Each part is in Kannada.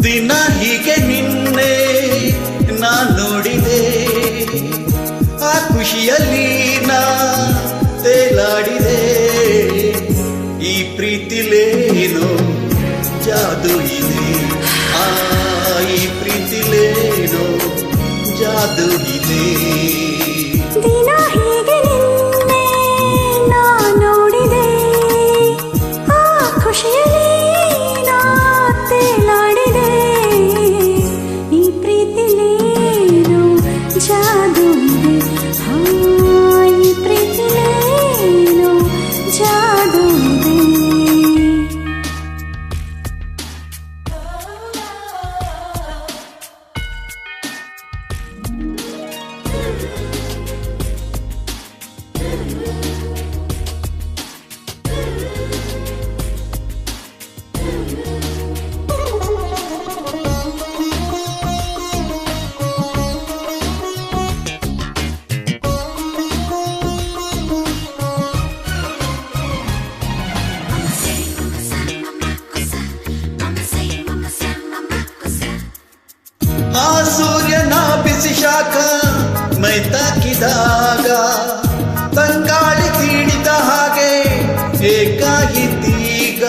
ದಿನ ಹೀಗೆ ನಿನ್ನೆ ನಾ ನೋಡಿದೆ, ಆ ಖುಷಿಯಲ್ಲಿ ನಾ ತೇಲಾಡಿದೆ. ಈ ಪ್ರೀತಿಲೇನೋ ಜಾದು ಇದೆ, ಈ ಪ್ರೀತಿಲೇನೋ ಜಾದು ಇದೆ. ದಿನ ಹೀಗೆ ನಿನ್ನೆ ನಾ ನೋಡಿದೆ, ಆ ಖುಷಿಯಲ್ಲಿ ನಾ ತೇಲಾಡಿದೆ. ಈ ಪ್ರೀತಿಲೇನೋ ಜಾದು ಇದೆ, ಈ ಪ್ರೀತಿಲೇನೋ ಜಾದು ಇದೆ. ಆ ಸೂರ್ಯನ ಬಿಸಿ ಶಾಖ ಮೈ ತಾಕಿದಾಗ ತಂಗಾಳಿ ತೀಡಿದ ಹಾಗೆ ಏಕಾಯಿತೀಗ.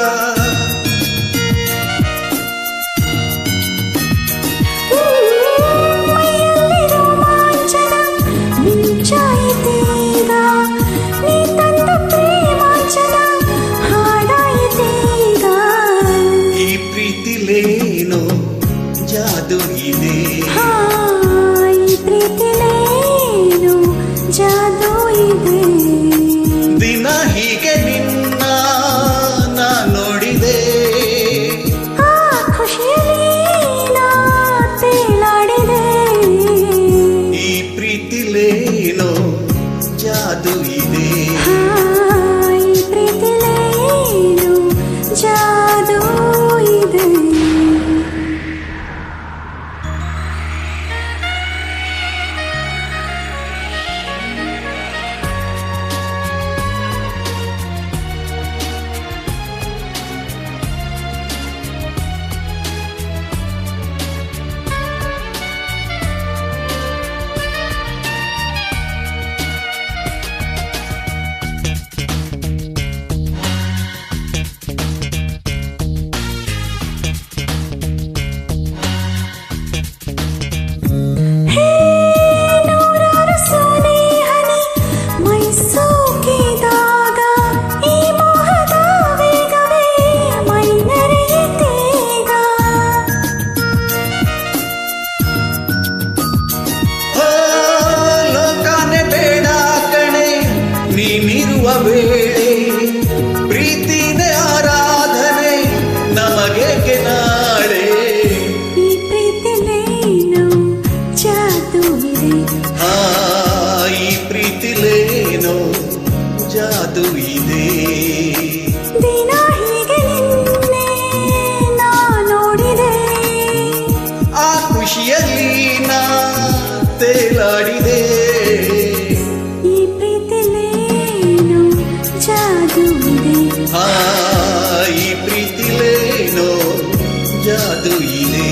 ಮೈಯಲ್ಲಿ ರೋಮಾಂಚನ ಮಿಂಚಾಯಿತೀಗ, ನೀ ತಂದ ಪ್ರೇಮಾಂಚನ ಹಾಡಾಯಿತೀಗ. ಈ ಪ್ರೀತಿಲೇನೋ ಜಾದು ಇದೆ, ಈ ಪ್ರೀತಿಲೇನೋ ಜಾದು ಇದೆ. ದಿನ ಹೀಗೆ ನಿನ್ನ ನಾ ನೋಡಿದೆ, ಆ ಖುಷಿಯಲ್ಲಿ ನಾ ತೇಲಾಡಿದೆ. ಈ ಪ್ರೀತಿಲೇನೋ ಜಾದು ಇದೆ. ಈ ಪ್ರೀತಿಲೇನೋ ಜಾದು ಇದೆ. ನೂರಾರು ಸೋನೆ ಹನಿ ಮೈ ಸೋಕಿದಾಗ, ಈ ಮೋಹದ ವೇಗವೇ ಮೈ ನೆರೆಯಿತೀಗ. ಓ ಲೋಕಾನೆ ಬೇಡ ಕಣೆ ನೀನಿರುವ ವೇಳೆ, ಪ್ರೀತಿನೇ ಆರಾಧನೆ ನಮಗೇಕೆ ನಾಳೆ. ಈ ಪ್ರೀತಿಲೇನೋ ಜಾದು ಇದೆ, ಈ ಪ್ರೀತಿಲೇನೋ ಜಾದು ಇದೆ. ದಿನ ಹೀಗೆ ನಿನ್ನೆ ನಾ ನೋಡಿದೆ, ಆ ಖುಷಿಯಲ್ಲಿ ನಾ ತೇಲಾಡಿದೆ. ಈ ಪ್ರೀತಿಲೇನೋ ಜಾದು ಇದೆ. ಈ ಪ್ರೀತಿಲೇನೋ ಜಾದು ಇದೆ.